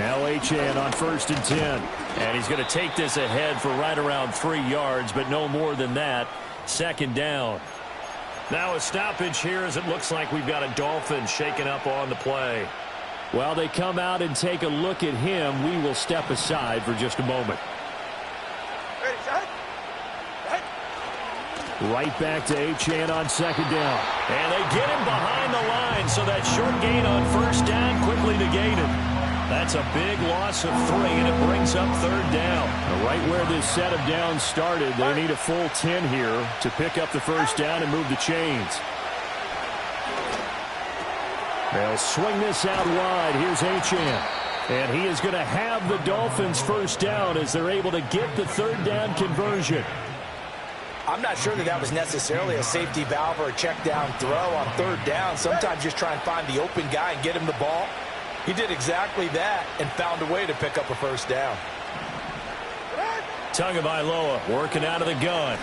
Now Achane on 1st and 10. And he's going to take this ahead for right around 3 yards, but no more than that. 2nd down. Now a stoppage here as it looks like we've got a Dolphin shaken up on the play. While they come out and take a look at him, we will step aside for just a moment. Right back to Achane on 2nd down. And they get him behind the line, so that short gain on 1st down quickly negated. That's a big loss of 3, and it brings up 3rd down. Right where this set of downs started, they need a full 10 here to pick up the 1st down and move the chains. They'll swing this out wide. Here's Achane. And he is going to have the Dolphins' 1st down as they're able to get the 3rd down conversion. I'm not sure that was necessarily a safety valve or a check down throw on 3rd down. Sometimes just try and find the open guy and get him the ball. He did exactly that and found a way to pick up a 1st down. Tagovailoa working out of the gun.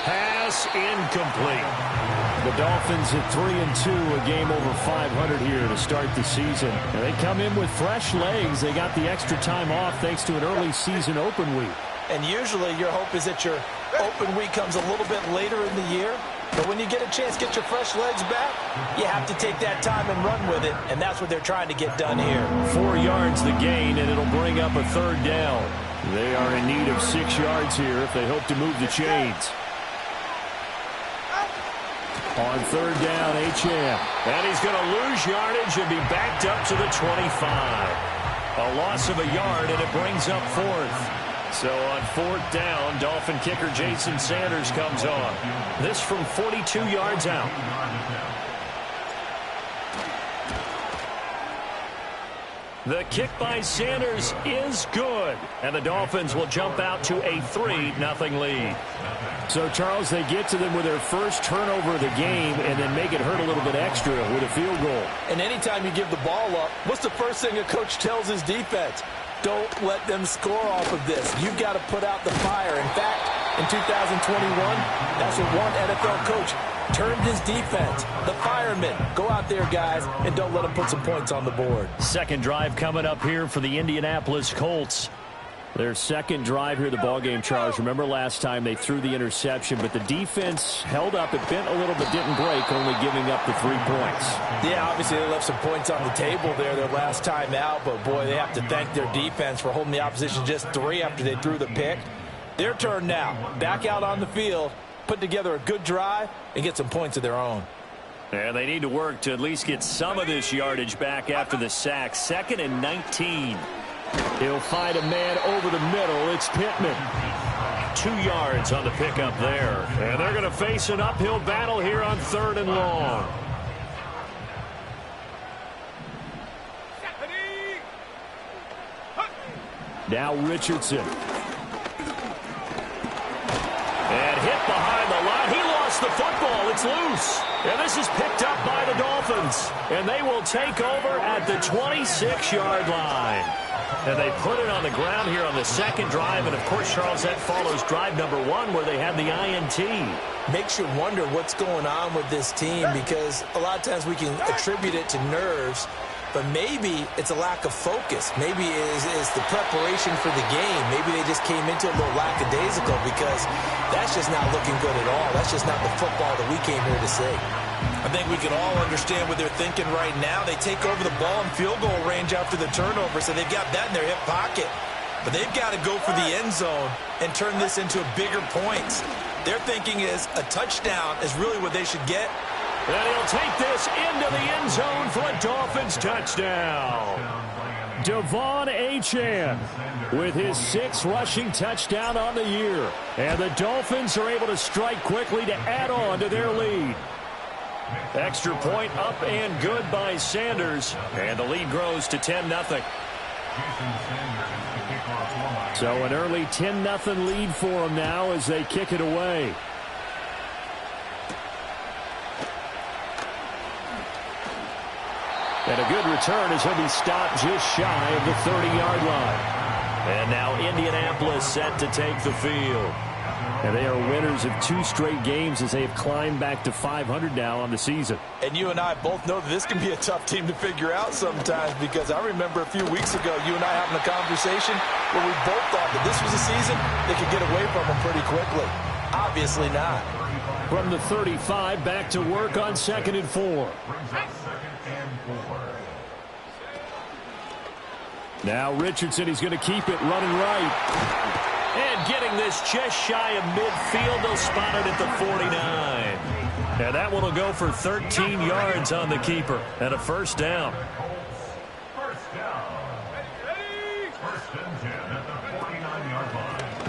Pass incomplete. The Dolphins at 3-2, a game over 500 here to start the season. And they come in with fresh legs. They got the extra time off thanks to an early season open week. And usually your hope is that your open week comes a little bit later in the year. But when you get a chance to get your fresh legs back, you have to take that time and run with it. And that's what they're trying to get done here. 4 yards the gain, and it'll bring up a 3rd down. They are in need of 6 yards here if they hope to move the chains. On 3rd down, Achane. And he's going to lose yardage and be backed up to the 25. A loss of a yard, and it brings up 4th. So on 4th down, Dolphin kicker Jason Sanders comes on. This from 42 yards out. The kick by Sanders is good. And the Dolphins will jump out to a 3-0 lead. So, Charles, they get to them with their first turnover of the game and then make it hurt a little bit extra with a field goal. And anytime you give the ball up, what's the first thing a coach tells his defense? Don't let them score off of this. You've got to put out the fire. In fact, in 2021, that's what one NFL coach turned his defense. The firemen. Go out there, guys, and don't let them put some points on the board. 2nd drive coming up here for the Indianapolis Colts. Their 2nd drive here of the ballgame, Charles. Remember last time they threw the interception, but the defense held up. It bent a little but didn't break, only giving up the 3 points. Yeah, obviously they left some points on the table there their last time out, but boy, they have to thank their defense for holding the opposition just 3 after they threw the pick. Their turn now. Back out on the field, put together a good drive, and get some points of their own. And they need to work to at least get some of this yardage back after the sack. 2nd and 19. He'll find a man over the middle. It's Pittman. 2 yards on the pickup there. And they're going to face an uphill battle here on 3rd and long. Now Richardson. And hit behind the line. He lost the football. It's loose. And this is picked up by the Dolphins. And they will take over at the 26-yard line. And they put it on the ground here on the 2nd drive. And, of course, Charles, that follows drive number 1 where they had the INT. Makes you wonder what's going on with this team because a lot of times we can attribute it to nerves, but maybe it's a lack of focus. Maybe it's the preparation for the game. Maybe they just came into it a little lackadaisical because that's just not looking good at all. That's just not the football that we came here to see. I think we can all understand what they're thinking right now. They take over the ball in field goal range after the turnover, so they've got that in their hip pocket. But they've got to go for the end zone and turn this into bigger points. Their thinking is a touchdown is really what they should get. And he'll take this into the end zone for a Dolphins touchdown. Devon Achane with his 6th rushing touchdown on the year. And the Dolphins are able to strike quickly to add on to their lead. Extra point up and good by Sanders. And the lead grows to 10-0. So an early 10-0 lead for them now as they kick it away. And a good return as he'll be stopped just shy of the 30-yard line. And now Indianapolis set to take the field. And they are winners of 2 straight games as they have climbed back to 500 now on the season. And you and I both know that this can be a tough team to figure out sometimes, because I remember a few weeks ago you and I having a conversation where we both thought that this was a season they could get away from them pretty quickly. Obviously not. From the 35, back to work on 2nd and 4. Now Richardson, he's going to keep it running right. And getting this just shy of midfield, they'll spot it at the 49. And that one will go for 13 yards on the keeper and a first down.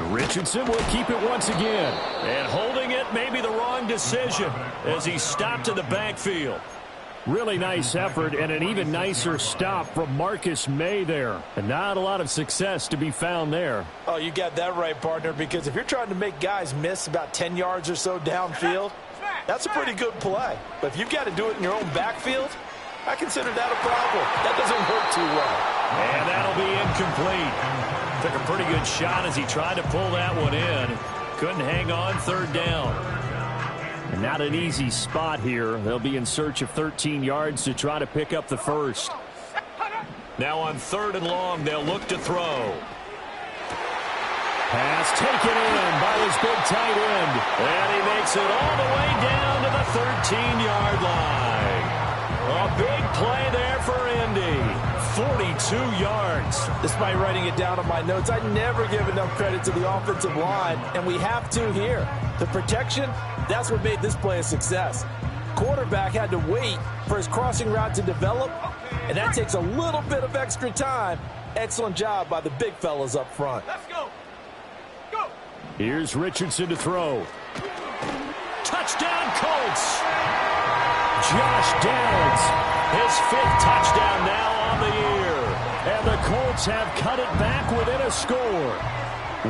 Richardson will keep it once again. And holding it may be the wrong decision as he stopped in the backfield. Really nice effort and an even nicer stop from Marcus May there. And not a lot of success to be found there. Oh, you got that right, partner, because if you're trying to make guys miss about 10 yards or so downfield, that's a pretty good play. But if you've got to do it in your own backfield, I consider that a problem. That doesn't work too well. And that'll be incomplete. Took a pretty good shot as he tried to pull that one in. Couldn't hang on, 3rd down. And not an easy spot here. They'll be in search of 13 yards to try to pick up the first. Now on 3rd and long, they'll look to throw. Pass taken in by his big tight end. And he makes it all the way down to the 13-yard line. A big play there for Indy. 42 yards. Despite writing it down on my notes, I never give enough credit to the offensive line, and we have to here. The protection, that's what made this play a success. Quarterback had to wait for his crossing route to develop, and that takes a little bit of extra time. Excellent job by the big fellas up front. Let's go. Go. Here's Richardson to throw. Touchdown, Colts. Josh Downs. His 5th touchdown now on the year. And the Colts have cut it back within a score.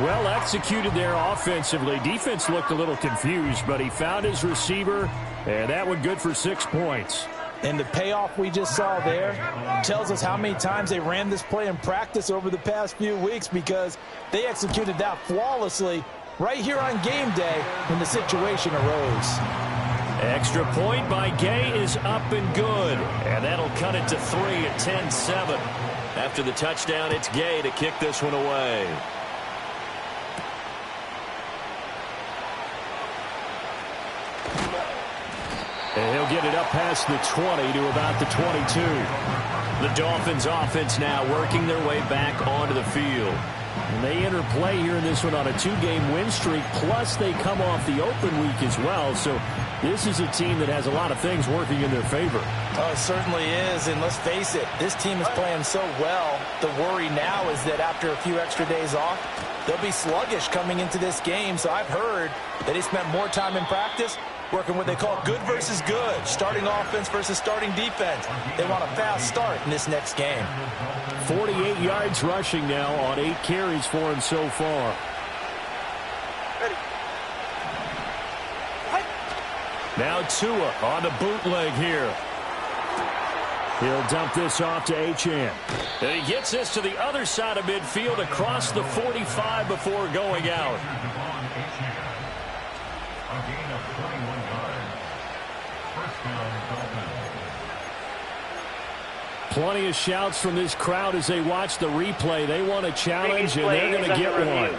Well executed there offensively. Defense looked a little confused, but he found his receiver, and that one good for 6 points. And the payoff we just saw there tells us how many times they ran this play in practice over the past few weeks, because they executed that flawlessly right here on game day when the situation arose. Extra point by Gay is up and good. And that'll cut it to 3 at 10-7. After the touchdown, it's Gay to kick this one away. And he'll get it up past the 20 to about the 22. The Dolphins offense now working their way back onto the field. And they enter play here in this one on a 2-game win streak, plus they come off the open week as well. So this is a team that has a lot of things working in their favor. Oh, it certainly is, and let's face it, this team is playing so well. The worry now is that after a few extra days off, they'll be sluggish coming into this game. So I've heard that they spent more time in practice working what they call good versus good, starting offense versus starting defense. They want a fast start in this next game. 48 yards rushing now on 8 carries for him so far. Ready. Now Tua on the bootleg here. He'll dump this off to Achane. And he gets this to the other side of midfield across the 45 before going out. Plenty of shouts from this crowd as they watch the replay. They want a challenge, and they're going to get one.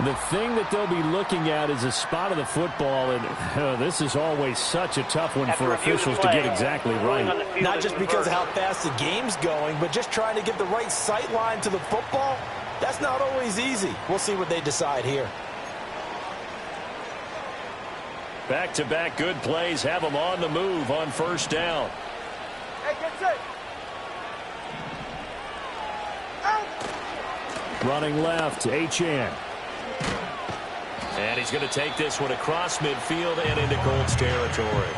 The thing that they'll be looking at is a spot of the football, and this is always such a tough one for officials to get exactly right. Not just because of how fast the game's going, but just trying to get the right sight line to the football. That's not always easy. We'll see what they decide here. Back-to-back good plays have them on the move on 1st down. Hey, get set. Out. Running left, Achane. And he's going to take this one across midfield and into Colts territory.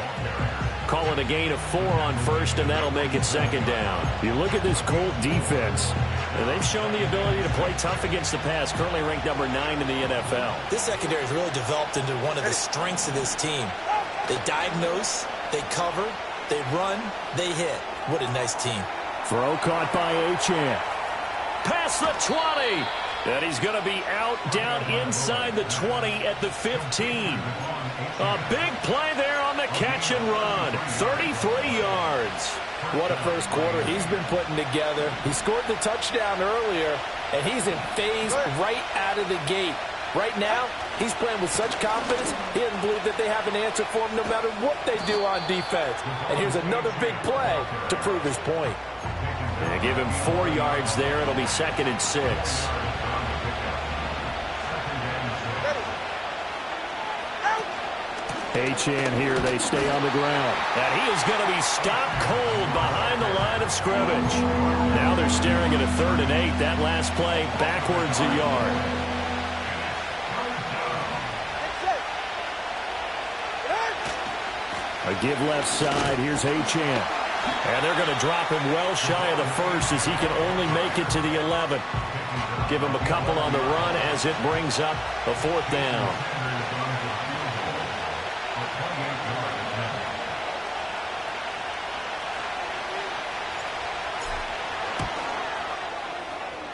Calling a gain of 4 on 1st, and that'll make it 2nd down. You look at this Colt defense. And they've shown the ability to play tough against the pass, currently ranked number 9 in the NFL. This secondary has really developed into one of the strengths of this team. They diagnose, they cover, they run, they hit. What a nice team. Throw caught by Achane. Past the 20. And he's going to be out down inside the 20 at the 15. A big play there on the catch and run. 33 yards. What a first quarter he's been putting together. He scored the touchdown earlier, and he's in phase right out of the gate. Right now, he's playing with such confidence, he doesn't believe that they have an answer for him no matter what they do on defense. And here's another big play to prove his point. They give him 4 yards there. It'll be 2nd and 6. Achane here. They stay on the ground. And he is going to be stopped cold behind the line of scrimmage. Now they're staring at a 3rd and 8. That last play backwards a yard. A give left side. Here's Achane. And they're going to drop him well shy of the 1st as he can only make it to the 11. Give him a couple on the run as it brings up a 4th down.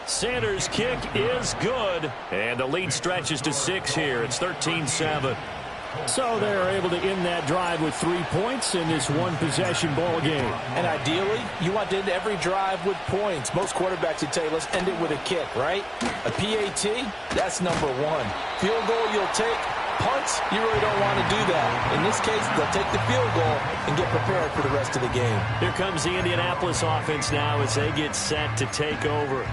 Sanders' kick is good. And the lead stretches to 6 here. It's 13-7. So they're able to end that drive with 3 points in this one-possession ball game. And ideally, you want to end every drive with points. Most quarterbacks would tell you, let's end it with a kick, right? A PAT, that's number 1. Field goal you'll take. Punts, you really don't want to do that. In this case, they'll take the field goal and get prepared for the rest of the game. Here comes the Indianapolis offense now as they get set to take over.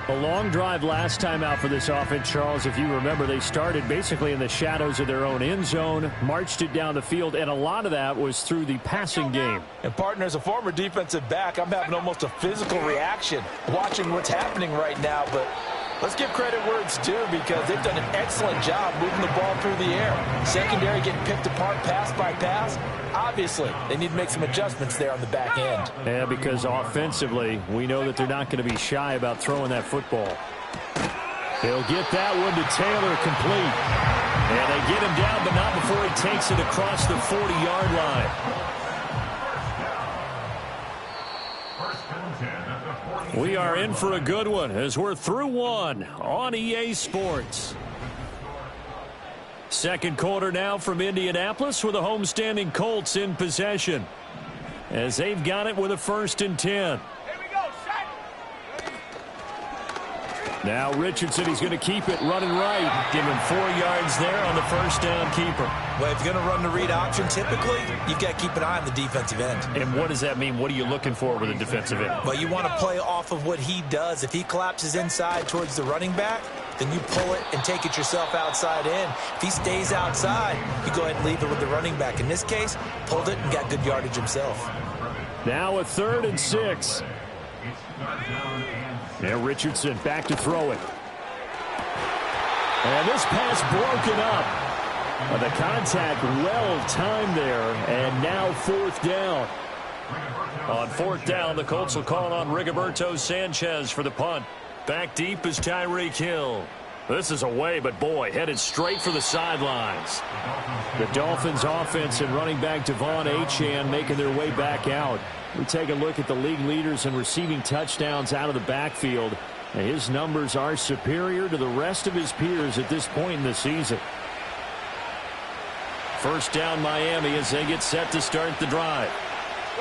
A long drive last time out for this offense, Charles. If you remember, they started basically in the shadows of their own end zone, marched it down the field, and a lot of that was through the passing game. And, partner, as a former defensive back, I'm having almost a physical reaction watching what's happening right now. But let's give credit where it's due because they've done an excellent job moving the ball through the air. Secondary getting picked apart pass by pass. Obviously, they need to make some adjustments there on the back end. Yeah, because offensively, we know that they're not going to be shy about throwing that football. They'll get that one to Taylor complete. And they get him down, but not before he takes it across the 40-yard line. We are in for a good one as we're through one on EA Sports. Second quarter now from Indianapolis with the homestanding Colts in possession as they've got it with a 1st and 10. Here we go, shot. Now Richardson, he's going to keep it running right. Give him 4 yards there on the 1st down keeper. Well, if you're going to run the read option, typically, you've got to keep an eye on the defensive end. And what does that mean? What are you looking for with a defensive end? Well, you want to play off of what he does. If he collapses inside towards the running back, then you pull it and take it yourself outside in. If he stays outside, you go ahead and leave it with the running back. In this case, pulled it and got good yardage himself. Now a 3rd and 6. Now Richardson back to throw it. And this pass broken up. The contact well timed there, and now 4th down. On 4th down, the Colts will call on Rigoberto Sanchez for the punt. Back deep is Tyreek Hill. This is away, but boy, headed straight for the sidelines. The Dolphins offense and running back Devon Achane making their way back out. We take a look at the league leaders in receiving touchdowns out of the backfield. And his numbers are superior to the rest of his peers at this point in the season. 1st down Miami as they get set to start the drive.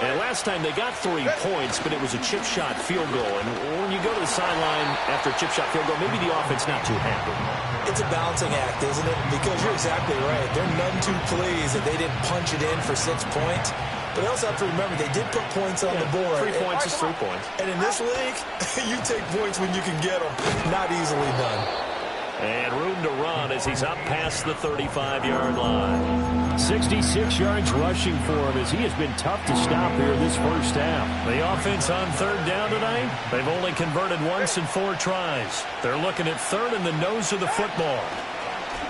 And last time they got 3 points, but it was a chip shot field goal. And when you go to the sideline after a chip shot field goal, maybe the offense not too happy. It's a balancing act, isn't it? Because you're exactly right. They're none too pleased that they didn't punch it in for 6 points. But I also have to remember, they did put points on the board. 3 points is 3 points. And in this league, you take points when you can get them. Not easily done. And room to run as he's up past the 35-yard line. 66 yards rushing for him as he has been tough to stop here this 1st half. The offense on 3rd down tonight, they've only converted once in 4 tries. They're looking at 3rd in the nose of the football.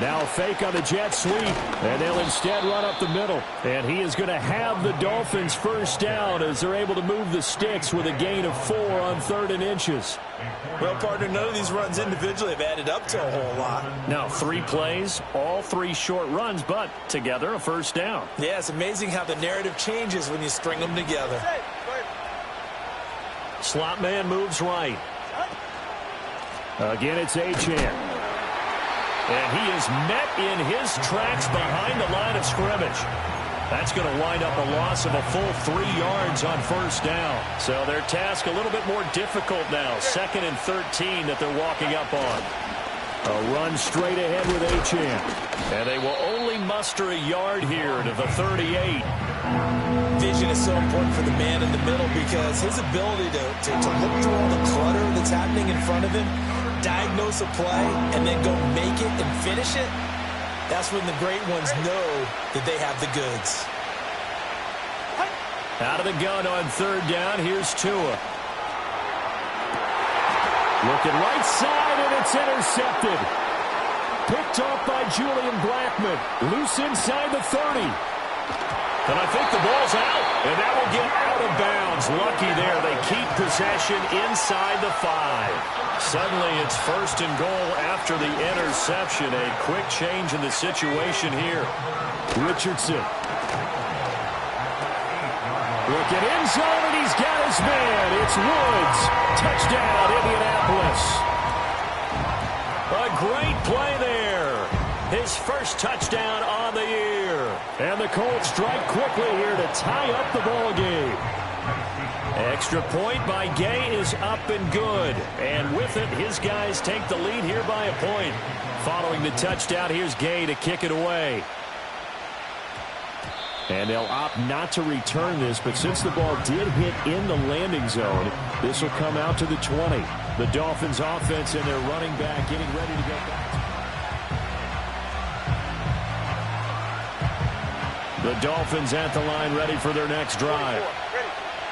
Now a fake on the jet sweep, and they'll instead run up the middle. And he is going to have the Dolphins 1st down as they're able to move the sticks with a gain of 4 on 3rd and inches. Well, partner, none of these runs individually have added up to a whole lot. Now 3 plays, all 3 short runs, but together a 1st down. Yeah, it's amazing how the narrative changes when you string them together. Slot man moves right. Again, it's Achane. And he is met in his tracks behind the line of scrimmage. That's going to wind up a loss of a full 3 yards on first down. So their task a little bit more difficult now. 2nd and 13 that they're walking up on. A run straight ahead with Achane. And they will only muster a yard here to the 38. Vision is so important for the man in the middle because his ability to look through all the clutter that's happening in front of him, diagnose a play, and then go make it and finish it, that's when the great ones know that they have the goods. Out of the gun on 3rd down, here's Tua. Looking right side, and it's intercepted. Picked off by Julian Blackmon. Loose inside the 30. And I think the ball's out, and that will get out of bounds. Lucky there. They keep possession inside the 5. Suddenly it's 1st and goal after the interception. A quick change in the situation here. Richardson. Looking end zone, and he's got his man. It's Woods. Touchdown, Indianapolis. A great play there. His first touchdown on the year. And the Colts strike quickly here to tie up the ball game. Extra point by Gay is up and good. And with it, his guys take the lead here by a point. Following the touchdown, here's Gay to kick it away. And they'll opt not to return this, but since the ball did hit in the landing zone, this will come out to the 20. The Dolphins offense and their running back getting ready to go back. The Dolphins at the line ready for their next drive.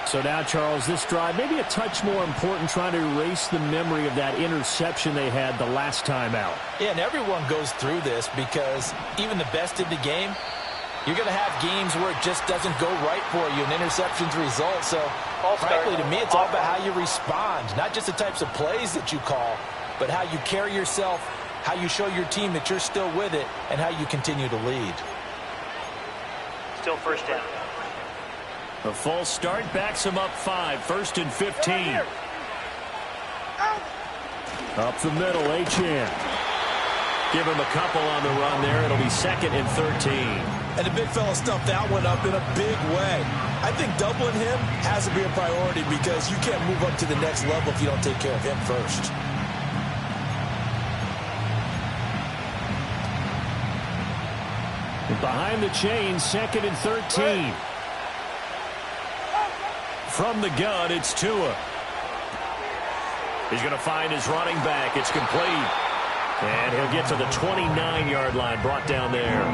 So now, Charles, this drive maybe a touch more important, trying to erase the memory of that interception they had the last time out. Yeah, and everyone goes through this because even the best in the game, you're going to have games where it just doesn't go right for you, and interceptions result. So, frankly, to me, it's all about how you respond, not just the types of plays that you call, but how you carry yourself, how you show your team that you're still with it, and how you continue to lead. Still 1st down. A false start backs him up 5. 1st and 15. Up the middle, Achane. Give him a couple on the run there. It'll be 2nd and 13. And the big fella stuffed that one up in a big way. I think doubling him has to be a priority because you can't move up to the next level if you don't take care of him first. Behind the chains, 2nd and 13. From the gun, it's Tua. He's going to find his running back. It's complete. And he'll get to the 29-yard line, brought down there.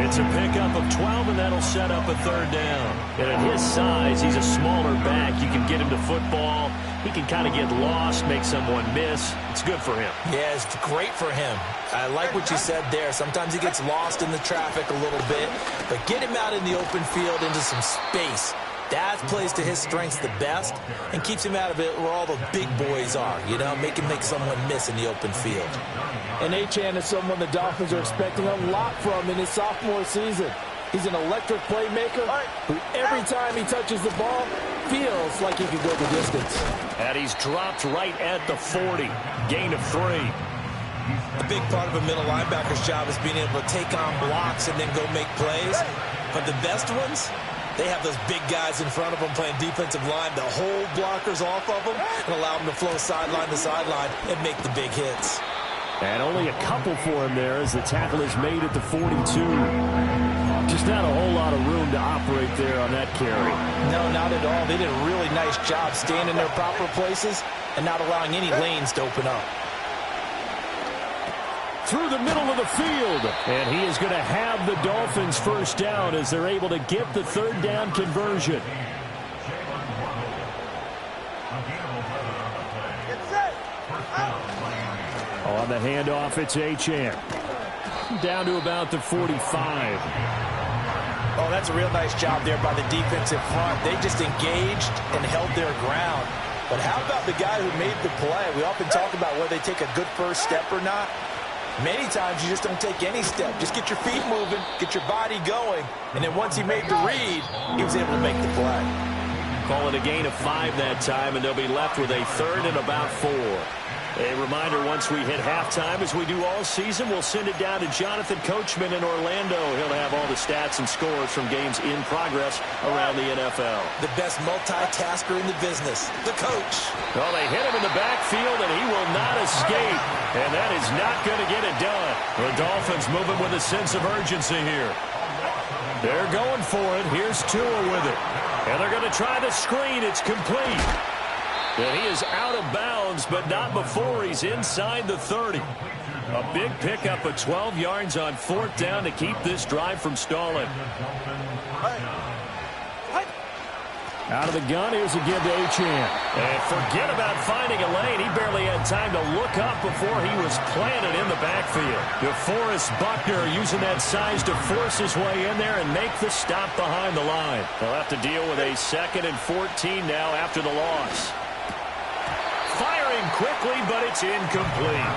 It's a pickup of 12, and that'll set up a 3rd down. And at his size, he's a smaller back. You can get him to football. He can kind of get lost, make someone miss. It's good for him. Yeah, it's great for him. I like what you said there. Sometimes he gets lost in the traffic a little bit, but get him out in the open field into some space. That plays to his strengths the best and keeps him out of it where all the big boys are, you know, make someone miss in the open field. And Achane is someone the Dolphins are expecting a lot from in his sophomore season. He's an electric playmaker who every time he touches the ball feels like he could go the distance. And he's dropped right at the 40. Gain of 3. A big part of a middle linebacker's job is being able to take on blocks and then go make plays. But the best ones, they have those big guys in front of them playing defensive line to hold blockers off of them and allow them to flow sideline to sideline and make the big hits. And only a couple for him there as the tackle is made at the 42. Just not a whole lot of room to operate there on that carry. No, not at all. They did a really nice job staying in their proper places and not allowing any lanes to open up. Through the middle of the field. And he is going to have the Dolphins first down as they're able to get the 3rd down conversion. On the handoff, it's Achane. Down to about the 45. Oh, that's a real nice job there by the defensive front. They just engaged and held their ground. But how about the guy who made the play? We often talk about whether they take a good first step or not. Many times you just don't take any step. Just get your feet moving, get your body going, and then once he made the read, he was able to make the play. Call it a gain of 5 that time, and they'll be left with a 3rd and about 4. A reminder, once we hit halftime, as we do all season, we'll send it down to Jonathan Coachman in Orlando. He'll have all the stats and scores from games in progress around the NFL. The best multitasker in the business, the coach. Well, they hit him in the backfield, and he will not escape. And that is not going to get it done. The Dolphins moving with a sense of urgency here. They're going for it. Here's Tua with it. And they're going to try the screen. It's complete. And he is out of bounds, but not before he's inside the 30. A big pickup of 12 yards on 4th down to keep this drive from stalling. Out of the gun, here's a give to Achane. And forget about finding a lane. He barely had time to look up before he was planted in the backfield. DeForest Buckner using that size to force his way in there and make the stop behind the line. They'll have to deal with a 2nd and 14 now after the loss. Firing quickly, but it's incomplete.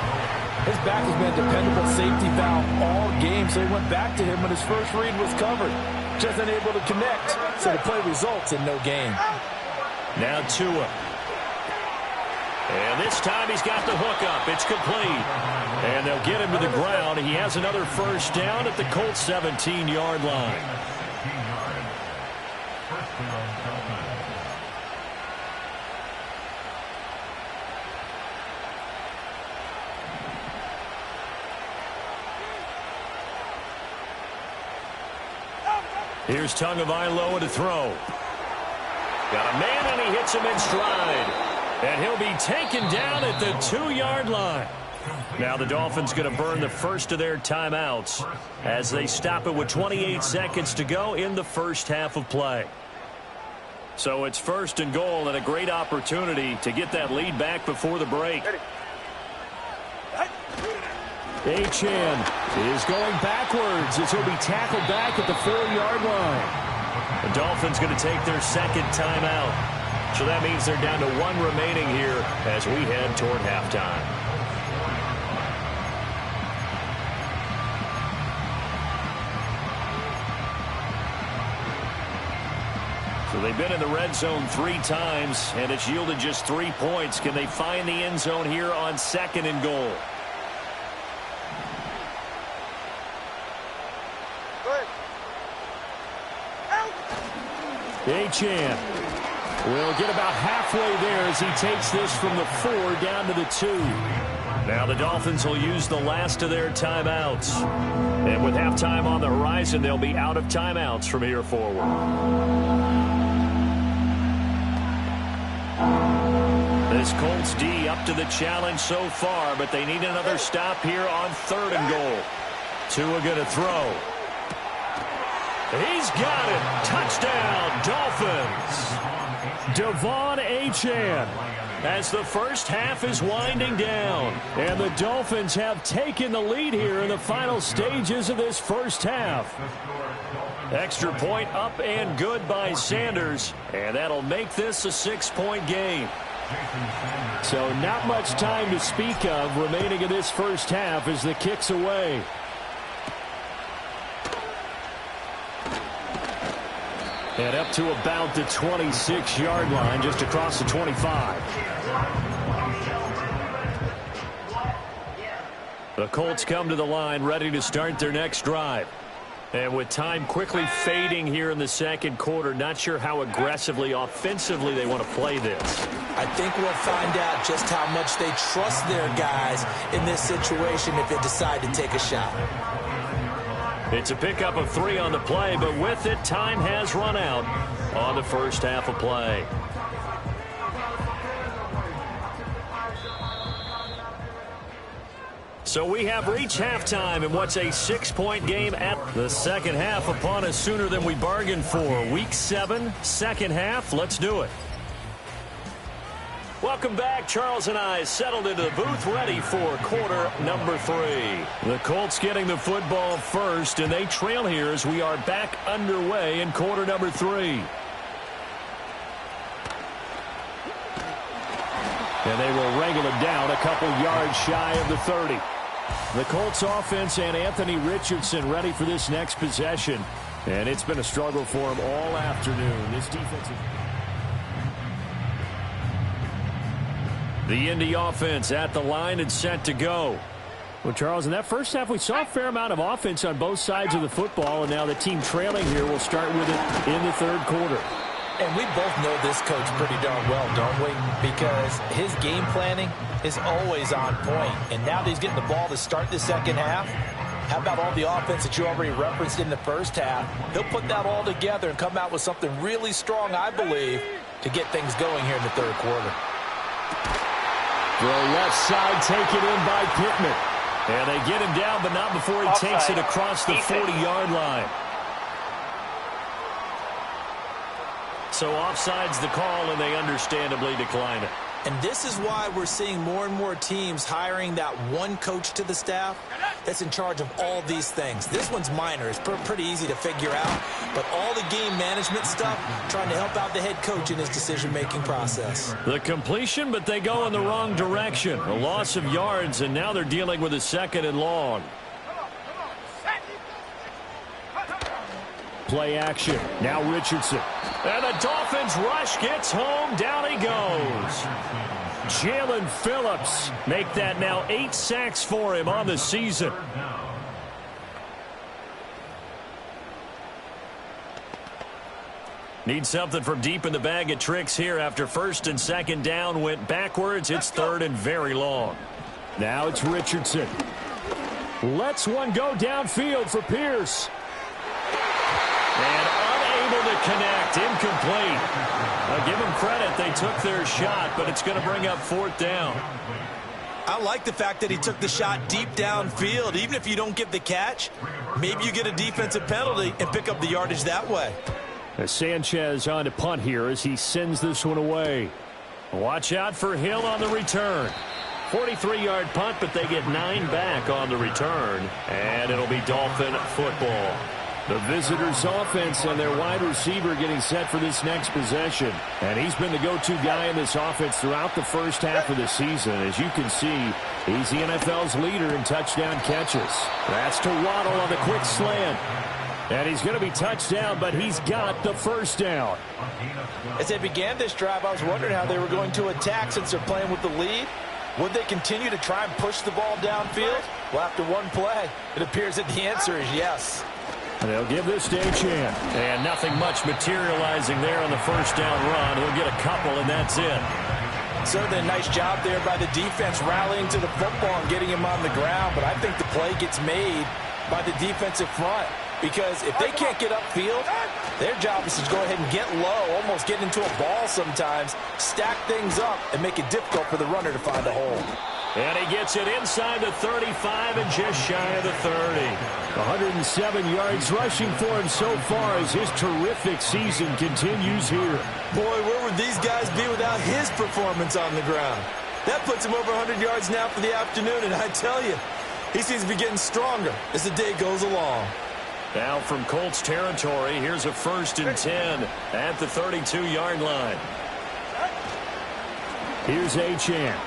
His back has been a dependable safety valve all game, so he went back to him when his first read was covered. Just unable to connect, so the play results in no gain. Now Tua. And this time he's got the hook up. It's complete. And they'll get him to the ground. He has another first down at the Colts 17-yard line. Here's Tagovailoa to throw. Got a man, and he hits him in stride. And he'll be taken down at the 2-yard line. Now the Dolphins going to burn the first of their timeouts as they stop it with 28 seconds to go in the first half of play. So it's 1st and goal and a great opportunity to get that lead back before the break. Achane is going backwards as he'll be tackled back at the 4-yard line. The Dolphins going to take their 2nd timeout. So that means they're down to 1 remaining here as we head toward halftime. So they've been in the red zone 3 times, and it's yielded just 3 points. Can they find the end zone here on 2nd and goal? Achane will get about halfway there as he takes this from the 4 down to the 2. Now the Dolphins will use the last of their timeouts. And with halftime on the horizon, they'll be out of timeouts from here forward. This Colts D up to the challenge so far, but they need another stop here on 3rd and goal. Tua going to throw. He's got it. Touchdown, Dolphins. Devon Achane as the first half is winding down. And the Dolphins have taken the lead here in the final stages of this first half. Extra point up and good by Sanders. And that'll make this a 6-point game. So not much time to speak of remaining in this first half as the kick's away. And up to about the 26-yard line, just across the 25. The Colts come to the line, ready to start their next drive. And with time quickly fading here in the 2nd quarter, not sure how aggressively, offensively they want to play this. I think we'll find out just how much they trust their guys in this situation if they decide to take a shot. It's a pickup of 3 on the play, but with it, time has run out on the first half of play. So we have reached halftime in what's a 6-point game at the second half upon us sooner than we bargained for. Week 7, second half. Let's do it. Welcome back. Charles and I settled into the booth ready for quarter number 3. The Colts getting the football first, and they trail here as we are back underway in quarter number 3. And they will wrangle it down a couple yards shy of the 30. The Colts offense and Anthony Richardson ready for this next possession. And it's been a struggle for him all afternoon. This defensive... The Indy offense at the line and set to go. Well, Charles, in that first half, we saw a fair amount of offense on both sides of the football, and now the team trailing here will start with it in the third quarter. And we both know this coach pretty darn well, don't we? Because his game planning is always on point. And now that he's getting the ball to start the second half, how about all the offense that you already referenced in the first half? He'll put that all together and come out with something really strong, I believe, to get things going here in the third quarter. Throw left side taken in by Pittman. And they get him down, but not before he takes it across the 40-yard line. So offside's the call, and they understandably decline it. And this is why we're seeing more and more teams hiring that one coach to the staff that's in charge of all these things. This one's minor. It's pretty easy to figure out. But all the game management stuff, trying to help out the head coach in his decision-making process. The completion, but they go in the wrong direction. A loss of yards, and now they're dealing with a second and long. Play action. Now Richardson. And the Dolphins rush gets home. Down he goes. Jalen Phillips make that now 8 sacks for him on the season. Need something from deep in the bag of tricks here after first and second down went backwards. It's third and very long. Now it's Richardson. Lets one go downfield for Pierce. And unable to connect. Incomplete. I'll give them credit. They took their shot, but it's going to bring up fourth down. I like the fact that he took the shot deep downfield. Even if you don't get the catch, maybe you get a defensive penalty and pick up the yardage that way. As Sanchez on to punt here as he sends this one away. Watch out for Hill on the return. 43-yard punt, but they get 9 back on the return. And it'll be Dolphin football. The visitors' offense and their wide receiver getting set for this next possession. And he's been the go-to guy in this offense throughout the first half of the season. As you can see, he's the NFL's leader in touchdown catches. That's to Waddle on the quick slant. And he's going to be touchdown, but he's got the first down. As they began this drive, I was wondering how they were going to attack since they're playing with the lead. Would they continue to try and push the ball downfield? Well, after one play, it appears that the answer is yes. And they'll give this to Achane. And nothing much materializing there on the first down run. He'll get a couple, and that's it. Certainly a nice job there by the defense rallying to the football and getting him on the ground. But I think the play gets made by the defensive front. Because if they can't get upfield, their job is to go ahead and get low, almost get into a ball sometimes, stack things up, and make it difficult for the runner to find a hole. And he gets it inside the 35 and just shy of the 30. 107 yards rushing for him so far as his terrific season continues here. Boy, where would these guys be without his performance on the ground? That puts him over 100 yards now for the afternoon, and I tell you, he seems to be getting stronger as the day goes along. Now from Colts territory, here's a 1st and 10 at the 32-yard line. Here's Achane.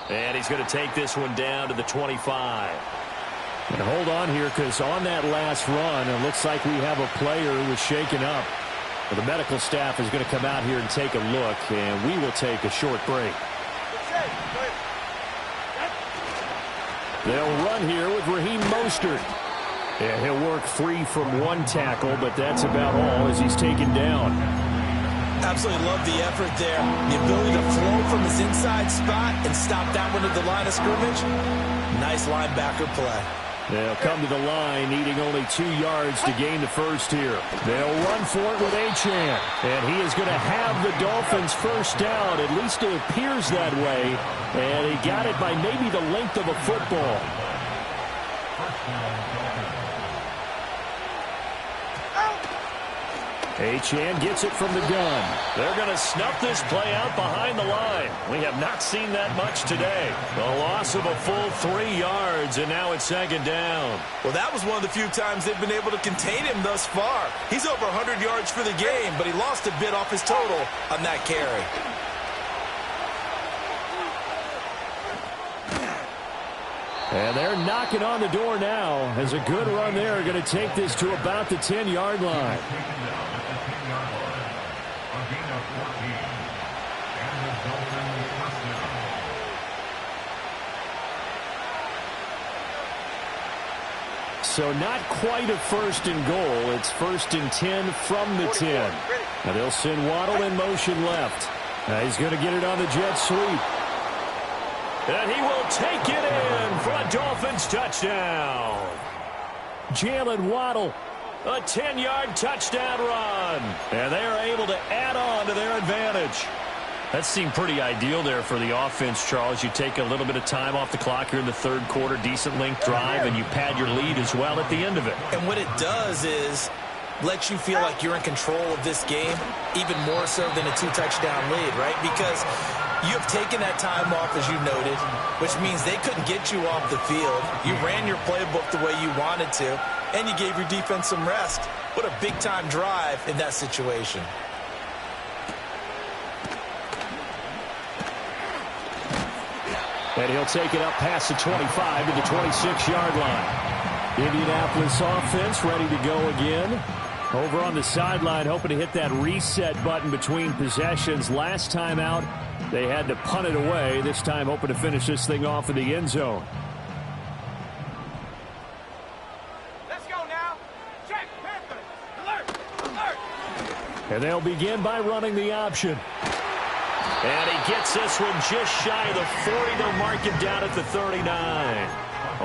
And he's going to take this one down to the 25. And hold on here, because on that last run, it looks like we have a player who was shaken up. Well, the medical staff is going to come out here and take a look, and we will take a short break. They'll run here with Raheem Mostert. Yeah, he'll work free from one tackle, but that's about all as he's taken down. Absolutely love the effort there. The ability to flow from his inside spot and stop that one at the line of scrimmage. Nice linebacker play. They'll come to the line, needing only 2 yards to gain the first here. They'll run for it with Achane. And he is going to have the Dolphins first down. At least it appears that way. And he got it by maybe the length of a football. Achane gets it from the gun. They're going to snuff this play out behind the line. We have not seen that much today. The loss of a full 3 yards, and now it's second down. Well, that was one of the few times they've been able to contain him thus far. He's over 100 yards for the game, but he lost a bit off his total on that carry. And they're knocking on the door now as a good run there. Going to take this to about the 10-yard line. So not quite a first and goal. It's 1st and 10 from the 10. Now they'll send Waddle in motion left. Now he's going to get it on the jet sweep. And he will take it in for a Dolphins touchdown. Jalen Waddle, a 10-yard touchdown run. And they are able to add on to their advantage. That seemed pretty ideal there for the offense, Charles. You take a little bit of time off the clock here in the third quarter, decent length drive, and you pad your lead as well at the end of it. And what it does is let you feel like you're in control of this game, even more so than a 2-touchdown lead, right? Because you have taken that time off, as you noted, which means they couldn't get you off the field. You ran your playbook the way you wanted to, and you gave your defense some rest. What a big-time drive in that situation. And he'll take it up past the 25 to the 26-yard line. Indianapolis offense ready to go again. Over on the sideline, hoping to hit that reset button between possessions. Last time out, they had to punt it away. This time, hoping to finish this thing off in the end zone. Let's go now. Check, Panthers. Alert, alert. And they'll begin by running the option. And he gets this one just shy of the 40. They'll mark him down at the 39.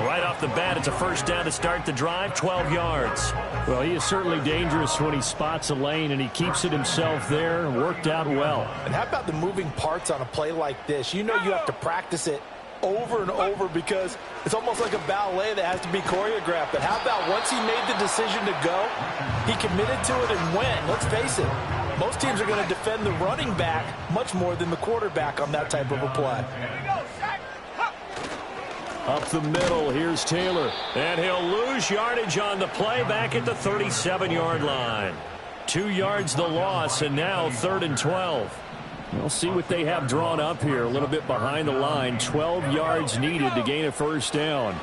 Right off the bat, it's a first down to start the drive, 12 yards. Well, he is certainly dangerous when he spots a lane, and he keeps it himself there. Worked out well. And how about the moving parts on a play like this? You know you have to practice it over and over because it's almost like a ballet that has to be choreographed. But how about once he made the decision to go, he committed to it and went. Let's face it, most teams are going to defend the running back much more than the quarterback on that type of a play. Up the middle, here's Taylor. And he'll lose yardage on the play back at the 37-yard line. 2 yards the loss, and now 3rd and 12. We'll see what they have drawn up here. A little bit behind the line. 12 yards needed to gain a first down.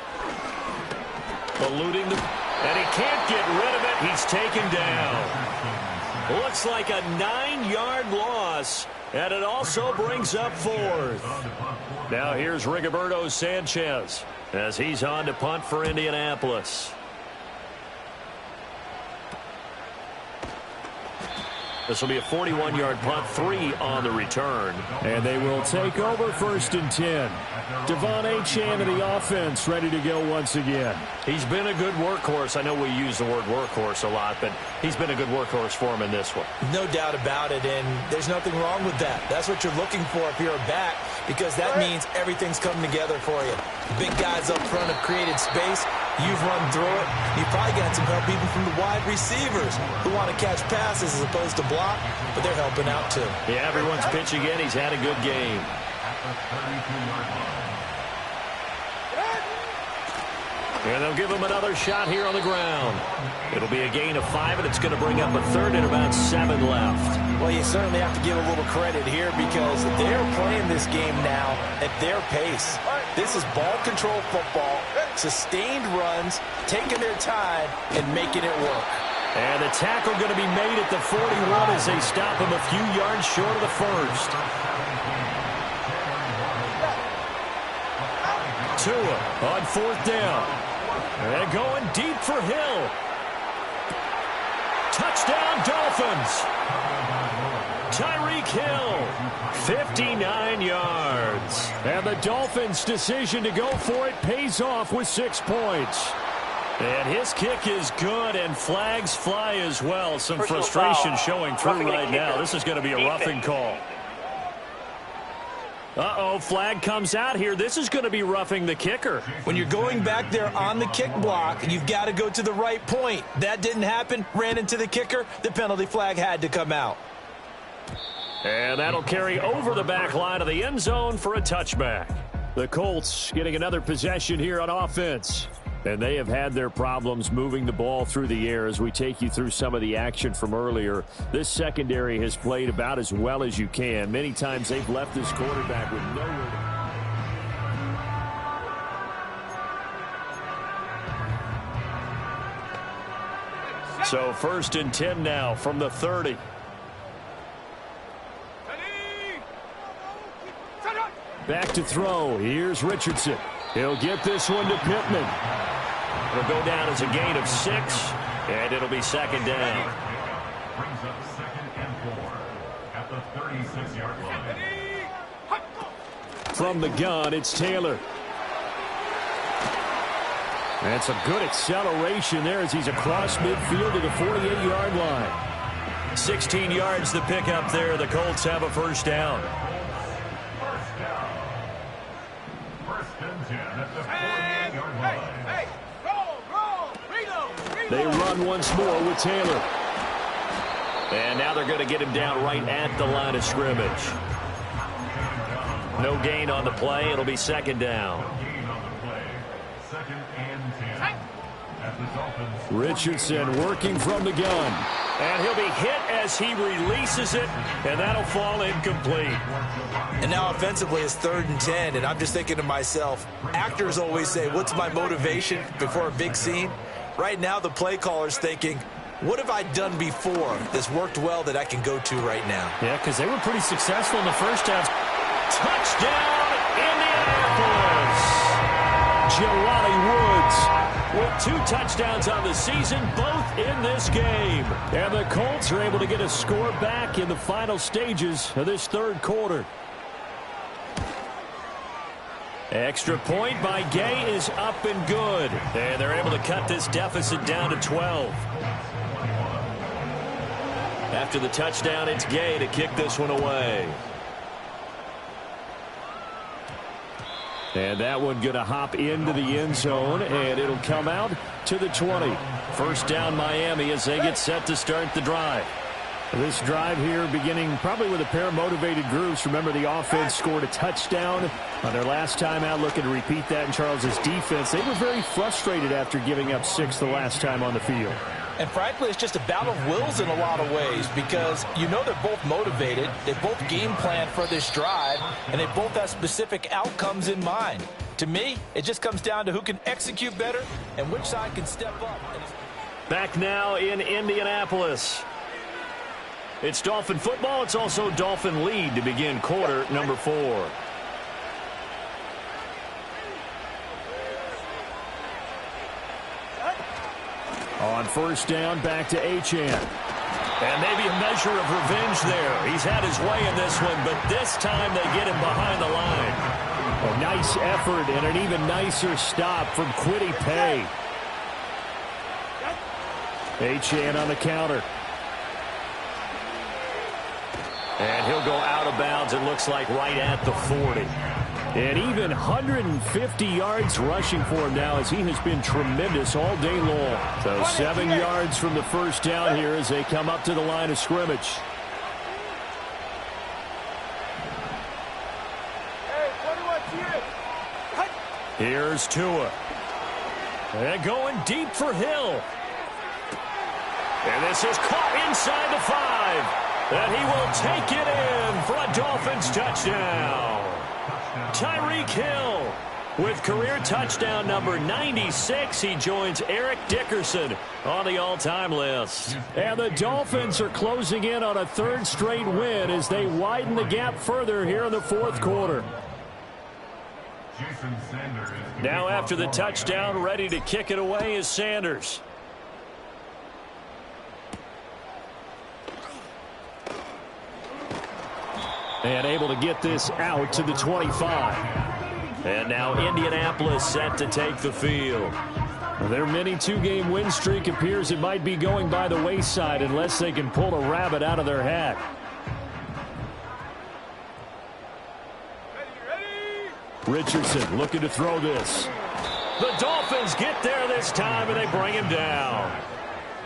Eluding and he can't get rid of it. He's taken down. Looks like a 9-yard loss, and it also brings up 4th. Now here's Rigoberto Sanchez as he's on to punt for Indianapolis. This will be a 41-yard punt, 3 on the return. And they will take over 1st and 10. Devon Achane of the offense ready to go once again. He's been a good workhorse. I know we use the word workhorse a lot, but he's been a good workhorse for him in this one. No doubt about it, and there's nothing wrong with that. That's what you're looking for if you're a back, because that means everything's coming together for you. Big guys up front have created space. You've run through it. You've probably got some help even from the wide receivers who want to catch passes as opposed to block, but they're helping out too. Yeah, everyone's pitching in. He's had a good game. And they'll give him another shot here on the ground. It'll be a gain of 5, and it's going to bring up a 3rd and about 7 left. Well, you certainly have to give a little credit here because they're playing this game now at their pace. This is ball control football, sustained runs, taking their time, and making it work. And the tackle going to be made at the 41 as they stop him a few yards short of the first. Tua on 4th down. And going deep for Hill. Touchdown, Dolphins. Tyreek Hill, 59 yards. And the Dolphins' decision to go for it pays off with 6 points. And his kick is good, and flags fly as well. Some frustration showing through right now. This is going to be a roughing call. Uh-oh, flag comes out here. This is going to be roughing the kicker. When you're going back there on the kick block, you've got to go to the right point. That didn't happen. Ran into the kicker. The penalty flag had to come out. And that'll carry over the back line of the end zone for a touchback. The Colts getting another possession here on offense. And they have had their problems moving the ball through the air as we take you through some of the action from earlier. This secondary has played about as well as you can. Many times they've left this quarterback with nowhere to... So 1st and 10 now from the 30. Back to throw. Here's Richardson. He'll get this one to Pittman. It'll go down as a gain of 6, and it'll be second down. Brings up 2nd and 4 at the 36-yard line. From the gun, it's Taylor. That's a good acceleration there as he's across midfield to the 48-yard line. 16 yards to pick up there. The Colts have a first down. First down. 1st and 10 at the 48-yard line. Hey, roll, reload. They run once more with Taylor. And now they're going to get him down right at the line of scrimmage. No gain on the play. It'll be second down. Gain on the play. 2nd and 10 at the Dolphins. Richardson working from the gun. And he'll be hit as he releases it, and that'll fall incomplete. And now offensively it's 3rd and 10, and I'm just thinking to myself, actors always say, what's my motivation before a big scene? Right now the play caller's thinking, what have I done before that's worked well that I can go to right now? Yeah, because they were pretty successful in the first half. Touchdown, Indianapolis! Jelani Woods With 2 touchdowns on the season, both in this game. and the Colts are able to get a score back in the final stages of this 3rd quarter. Extra point by Gay is up and good. And they're able to cut this deficit down to 12. After the touchdown, it's Gay to kick this one away. And that one going to hop into the end zone, and it'll come out to the 20. First down Miami as they get set to start the drive. This drive here beginning probably with a pair of motivated groups. Remember, the offense scored a touchdown on their last time out, looking to repeat that in Charles's defense. They were very frustrated after giving up 6 the last time on the field. And frankly, it's just a battle of wills in a lot of ways because you know they're both motivated, they both game plan for this drive, and they both have specific outcomes in mind. To me, it just comes down to who can execute better and which side can step up. Back now in Indianapolis. It's Dolphin football. It's also Dolphin lead to begin quarter number 4. On first down, back to Achane. And maybe a measure of revenge there. He's had his way in this one, but this time they get him behind the line. A nice effort and an even nicer stop from Kwity Paye. Achane on the counter. And he'll go out of bounds, it looks like, right at the 40. And even 150 yards rushing for him now as he has been tremendous all day long. So 7 yards from the first down here as they come up to the line of scrimmage. Here's Tua. And going deep for Hill. And this is caught inside the 5. And he will take it in for a Dolphins touchdown. Tyreek Hill with career touchdown number 96. He joins Eric Dickerson on the all-time list. And the Dolphins are closing in on a 3rd straight win as they widen the gap further here in the 4th quarter. Now after the touchdown, ready to kick it away is Sanders. And able to get this out to the 25. And now Indianapolis set to take the field. Their mini 2-game win streak appears it might be going by the wayside unless they can pull a rabbit out of their hat. Richardson looking to throw this. The Dolphins get there this time, and they bring him down.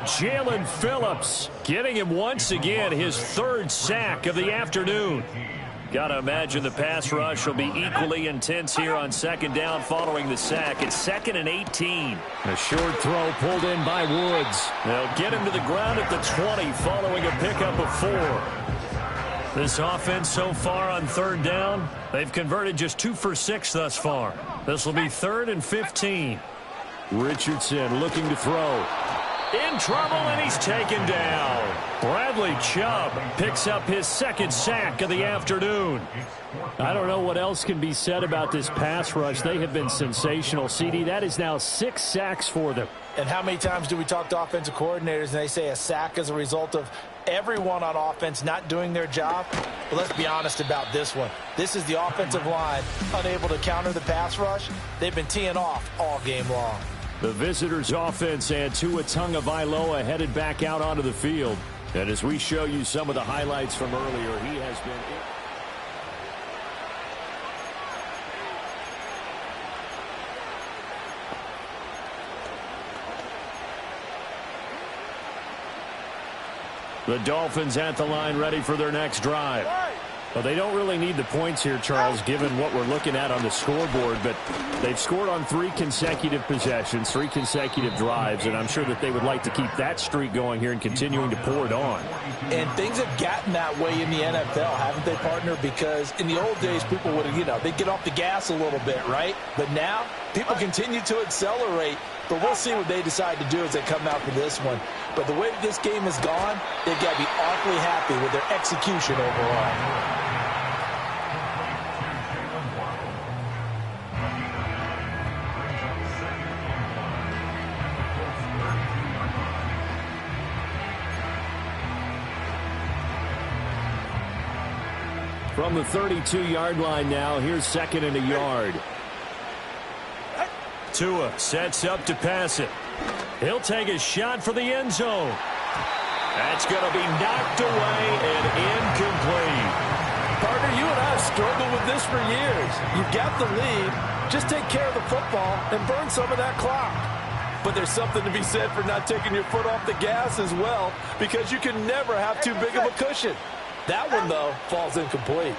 Jalen Phillips getting him once again his 3rd sack of the afternoon. Got to imagine the pass rush will be equally intense here on 2nd down following the sack. It's 2nd and 18. A short throw pulled in by Woods. They'll get him to the ground at the 20 following a pickup of 4. This offense so far on 3rd down, they've converted just 2 for 6 thus far. This will be 3rd and 15. Richardson looking to throw. In trouble, and he's taken down. Bradley Chubb picks up his second sack of the afternoon. I don't know what else can be said about this pass rush. They have been sensational, CD. That is now 6 sacks for them. And how many times do we talk to offensive coordinators and they say a sack is a result of everyone on offense not doing their job? Well, let's be honest about this one. This is the offensive line unable to counter the pass rush. They've been teeing off all game long. The visitors' offense and Tua Tagovailoa headed back out onto the field. And as we show you some of the highlights from earlier, he has been... The Dolphins at the line ready for their next drive. Well, they don't really need the points here, Charles, given what we're looking at on the scoreboard, but they've scored on 3 consecutive possessions, 3 consecutive drives, and I'm sure that they would like to keep that streak going here and continuing to pour it on. And things have gotten that way in the NFL, haven't they, partner? Because in the old days, people would, they'd get off the gas a little bit, right? But now, people continue to accelerate, but we'll see what they decide to do as they come out for this one. But the way that this game has gone, they've got to be awfully happy with their execution overall. From the 32-yard line now, here's 2nd and a yard. Tua sets up to pass it. He'll take a shot for the end zone. That's going to be knocked away and incomplete. Partner, you and I have struggled with this for years. You've got the lead. Just take care of the football and burn some of that clock. But there's something to be said for not taking your foot off the gas as well, because you can never have too big of a cushion. That one, though, falls incomplete.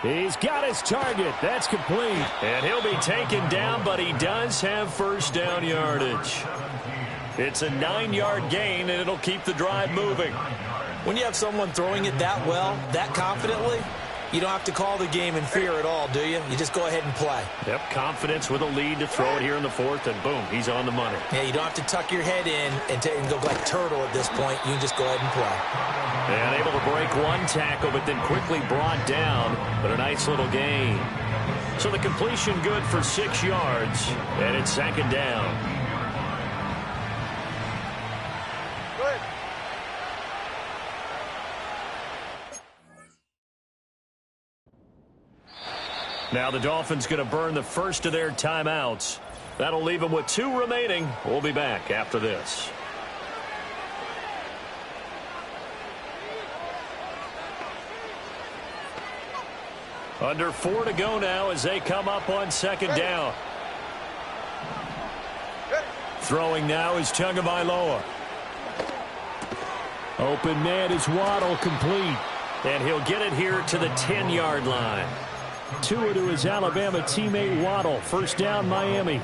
He's got his target. That's complete. And he'll be taken down, but he does have first down yardage. It's a 9-yard gain, and it'll keep the drive moving. When you have someone throwing it that well, that confidently, you don't have to call the game in fear at all, do you? You just go ahead and play. Yep, confidence with a lead to throw it here in the 4th, and boom, he's on the money. Yeah, you don't have to tuck your head in and go like turtle at this point. You can just go ahead and play. And able to break one tackle, but then quickly brought down, but a nice little gain. So the completion good for 6 yards, and it's 2nd down. Now the Dolphins going to burn the first of their timeouts. That'll leave them with 2 remaining. We'll be back after this. Under 4 to go now as they come up on 2nd down. Throwing now is Tagovailoa. Open man is Waddle, complete. And he'll get it here to the 10-yard line. Tua to his Alabama teammate Waddle. First down, Miami.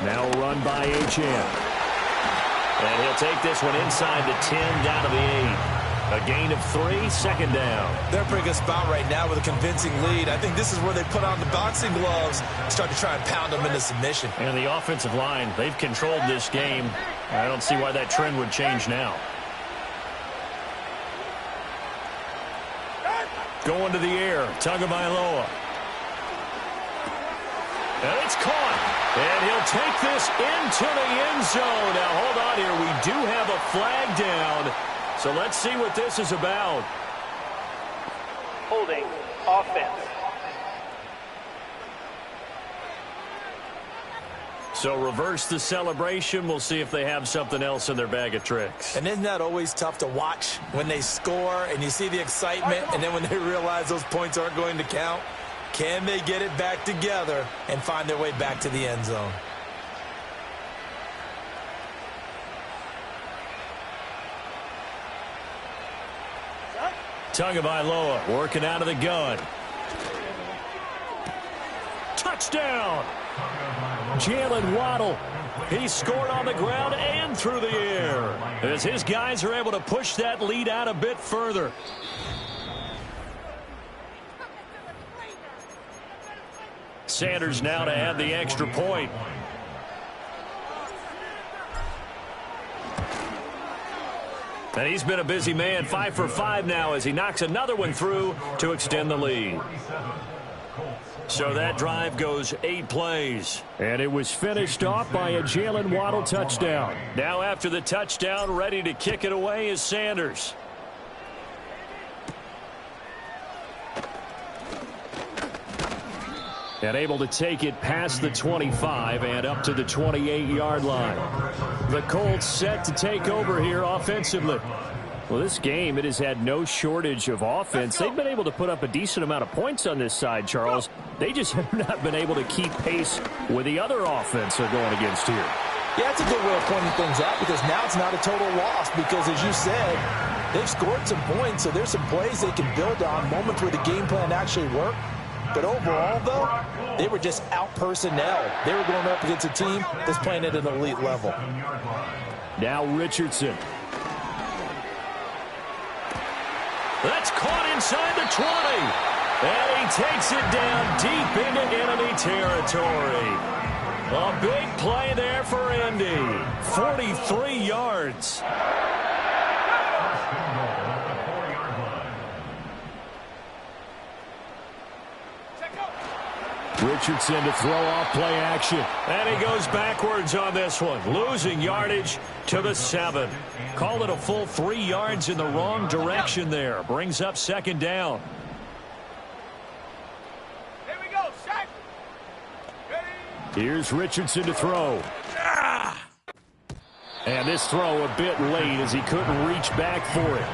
Now run by H.M. And he'll take this one inside the 10, down to the 8. A gain of 3, 2nd down. They're in a pretty good spot right now with a convincing lead. I think this is where they put on the boxing gloves, start to try and pound them into submission. And the offensive line, they've controlled this game. I don't see why that trend would change now. Going to the air, Tagovailoa. And it's caught. And he'll take this into the end zone. Now, hold on here. We do have a flag down. So let's see what this is about. Holding offense. So reverse the celebration. We'll see if they have something else in their bag of tricks. And isn't that always tough to watch when they score and you see the excitement, and then when they realize those points aren't going to count? Can they get it back together and find their way back to the end zone? Tagovailoa working out of the gun. Touchdown! Jalen Waddle. He scored on the ground and through the air as his guys are able to push that lead out a bit further. Sanders now to add the extra point. And he's been a busy man, 5 for 5 now as he knocks another one through to extend the lead. So that drive goes 8 plays. And it was finished off by a Jalen Waddle touchdown. Now after the touchdown, ready to kick it away is Sanders. And able to take it past the 25 and up to the 28-yard line. The Colts set to take over here offensively. Well, this game, it has had no shortage of offense. They've been able to put up a decent amount of points on this side, Charles. They just have not been able to keep pace with the other offense they're going against here. Yeah, that's a good way of pointing things out because now it's not a total loss because, as you said, they've scored some points, so there's some plays they can build on, moments where the game plan actually worked. But overall, though, they were just out personnel. They were going up against a team that's playing at an elite level. Now Richardson. That's caught inside the 20. And he takes it down deep into enemy territory. A big play there for Indy. 43 yards. Richardson to throw off play action. And he goes backwards on this one, losing yardage to the 7. Call it a full 3 yards in the wrong direction there. Brings up second down. Here we go, Shaq. Ready? Here's Richardson to throw. And this throw a bit late as he couldn't reach back for it.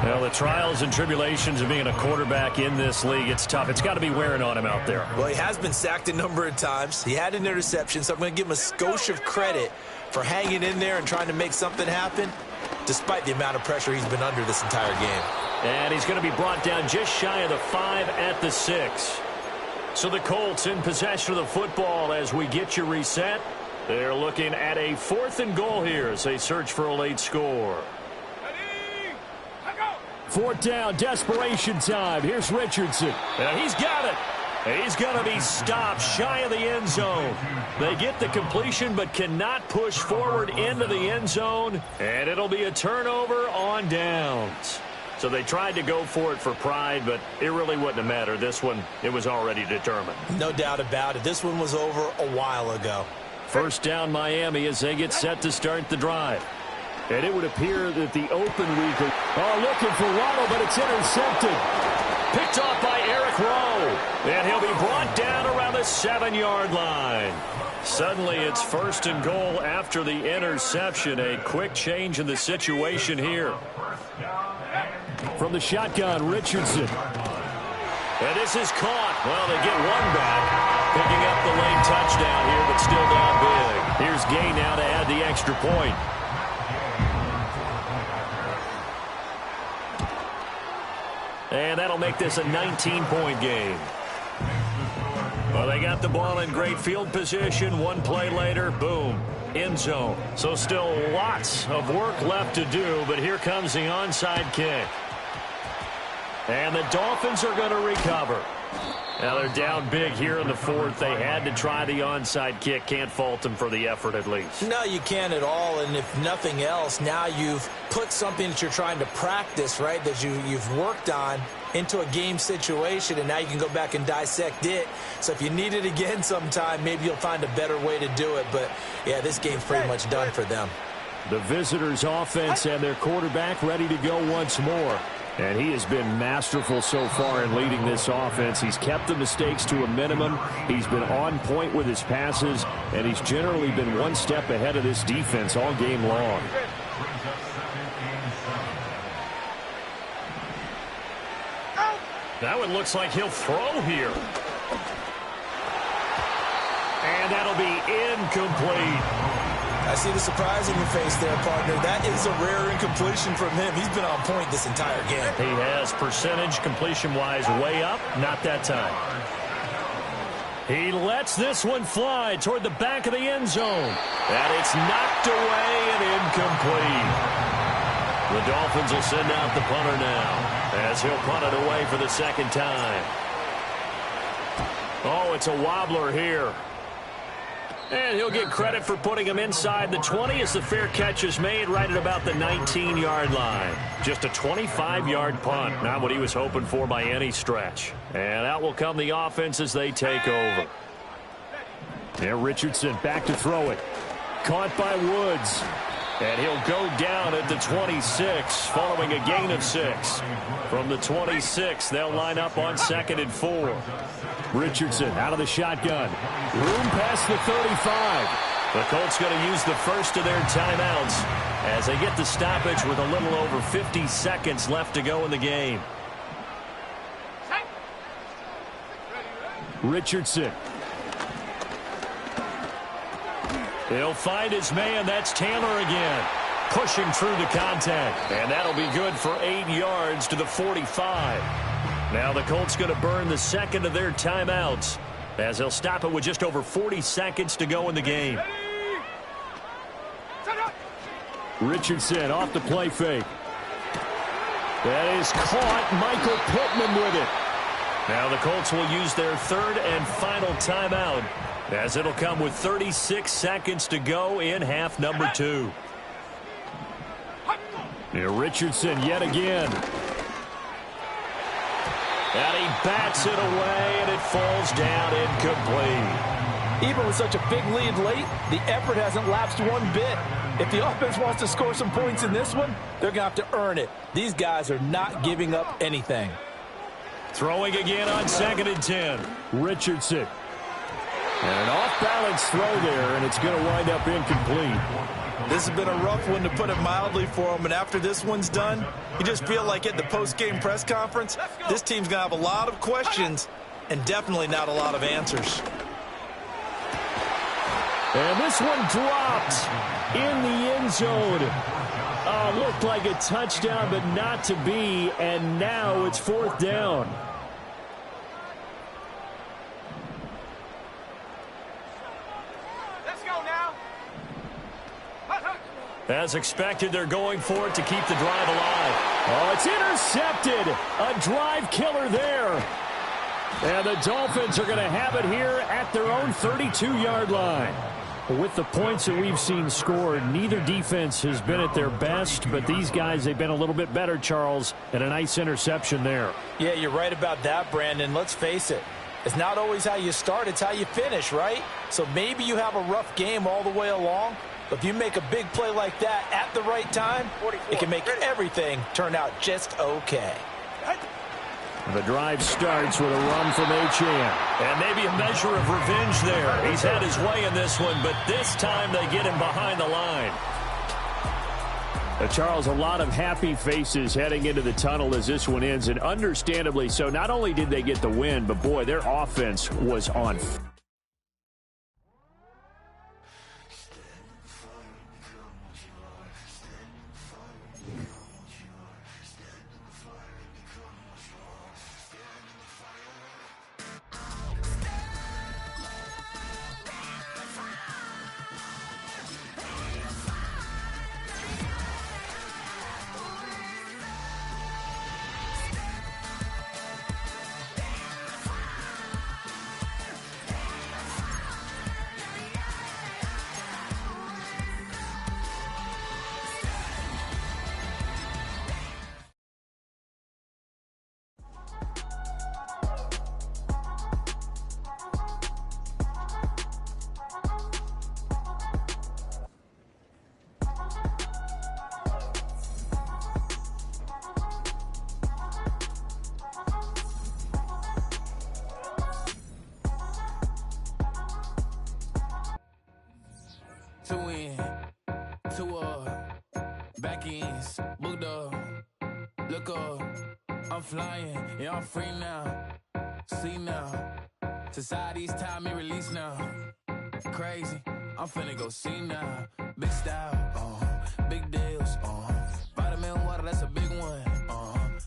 Well, the trials and tribulations of being a quarterback in this league, it's tough. It's got to be wearing on him out there. Well, he has been sacked a number of times. He had an interception, so I'm going to give him a skosh of credit for hanging in there and trying to make something happen, despite the amount of pressure he's been under this entire game. And he's going to be brought down just shy of the 5 at the 6. So the Colts in possession of the football as we get you reset. They're looking at a 4th and goal here as they search for a late score. Ready? Go! 4th down, desperation time. Here's Richardson. And he's got it. He's going to be stopped shy of the end zone. They get the completion but cannot push forward into the end zone. And it'll be a turnover on downs. So they tried to go for it for pride, but it really wouldn't have mattered. This one, it was already determined. No doubt about it. This one was over a while ago. 1st down Miami as they get set to start the drive. And it would appear that the open week are looking for Waddle, but it's intercepted. Picked off by Eric Rowe. And he'll be brought down around the 7-yard line. Suddenly it's 1st and goal after the interception. A quick change in the situation here. From the shotgun, Richardson. And this is caught. Well, they get one back. Picking up the late touchdown here, but still down big. Here's Gay now to add the extra point. And that'll make this a 19-point game. Well, they got the ball in great field position. One play later, boom, end zone. So still lots of work left to do, but here comes the onside kick. And the Dolphins are going to recover. Now they're down big here in the 4th. They had to try the onside kick. Can't fault them for the effort at least. No, you can't at all. And if nothing else, now you've put something that you're trying to practice, right, that you've worked on into a game situation, and now you can go back and dissect it. So if you need it again sometime, maybe you'll find a better way to do it. But, yeah, this game's pretty much done for them. The visitors' offense and their quarterback ready to go once more. And he has been masterful so far in leading this offense. He's kept the mistakes to a minimum. He's been on point with his passes, and he's generally been one step ahead of this defense all game long. That one looks like he'll throw here. And that'll be incomplete. I see the surprise in your face there, partner. That is a rare incompletion from him. He's been on point this entire game. He has percentage completion-wise way up. Not that time. He lets this one fly toward the back of the end zone. And it's knocked away and incomplete. The Dolphins will send out the punter now as he'll punt it away for the 2nd time. Oh, it's a wobbler here. And he'll get credit for putting him inside the 20 as the fair catch is made right at about the 19-yard line. Just a 25-yard punt, not what he was hoping for by any stretch. And out will come the offense as they take over. And Richardson back to throw it. Caught by Woods. And he'll go down at the 26 following a gain of 6. From the 26, they'll line up on 2nd and 4. Richardson out of the shotgun. Room past the 35. The Colts going to use the first of their timeouts as they get the stoppage with a little over 50 seconds left to go in the game. Richardson. He'll find his man. That's Taylor again. Pushing through the contact. And that'll be good for 8 yards to the 45. Now the Colts going to burn the second of their timeouts as they'll stop it with just over 40 seconds to go in the game. Richardson off the play fake. That is caught. Michael Pittman with it. Now the Colts will use their third and final timeout as it'll come with 36 seconds to go in half number 2. Here Richardson yet again. And he bats it away, and it falls down incomplete. Even with such a big lead late, the effort hasn't lapsed one bit. If the offense wants to score some points in this one, they're going to have to earn it. These guys are not giving up anything. Throwing again on 2nd and 10. Richardson. And an off-balance throw there, and it's going to wind up incomplete. This has been a rough one, to put it mildly, for him. And after this one's done, you just feel like at the post-game press conference, this team's going to have a lot of questions and definitely not a lot of answers. And this one dropped in the end zone. Looked like a touchdown, but not to be. And now it's 4th down. As expected, they're going for it to keep the drive alive. Oh, it's intercepted. A drive killer there. And the Dolphins are going to have it here at their own 32-yard line. With the points that we've seen scored, neither defense has been at their best, but these guys, they've been a little bit better, Charles, and a nice interception there. Yeah, you're right about that, Brandon. Let's face it. It's not always how you start, it's how you finish, right? So maybe you have a rough game all the way along, but if you make a big play like that at the right time, it can make everything turn out just okay. The drive starts with a run from Achane. And maybe a measure of revenge there. He's had his way in this one, but this time they get him behind the line. Charles, a lot of happy faces heading into the tunnel as this one ends, and understandably so. Not only did they get the win, but boy, their offense was on fire. Two in, two up, back ends, booked up, look up, I'm flying, yeah, I'm free now, see now, society's time me release now, crazy, I'm finna go see now, big style, big deals, vitamin water, that's a big one,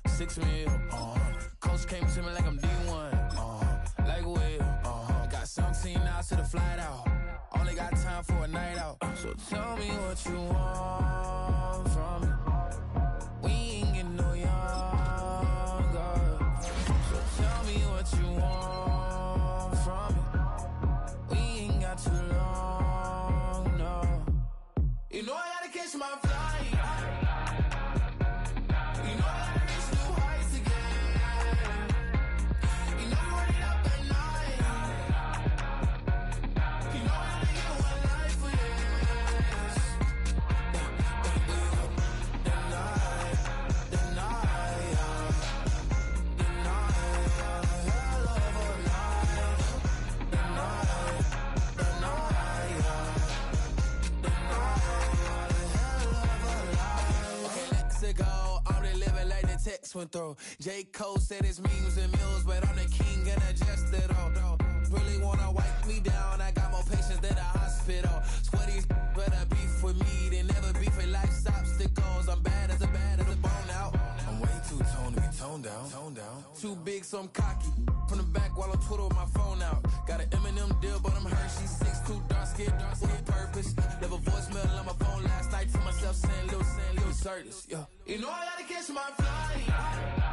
6 meal, coach came to me like I'm D1, like Will, got 17 hours to the flight out. Only got time for a night out. So tell me what you want from me. We ain't getting no younger. So tell me what you want from twin throw. J. Cole said his memes and mills, but I'm the king and adjust it all. Really wanna wipe me down, I got more patience than a hospital. Sweaty better beef with me than never beef with life's obstacles. I'm bad as a bone out. I'm way too toned to be toned down. Too big, so I'm cocky. From the back while I'm Twitter with my phone out. Got an Eminem deal, but I'm Hershey. 6'2", dark skin, with purpose. Never voicemail on my phone last night to myself saying, Lil Curtis, yo. You know I gotta catch my flight.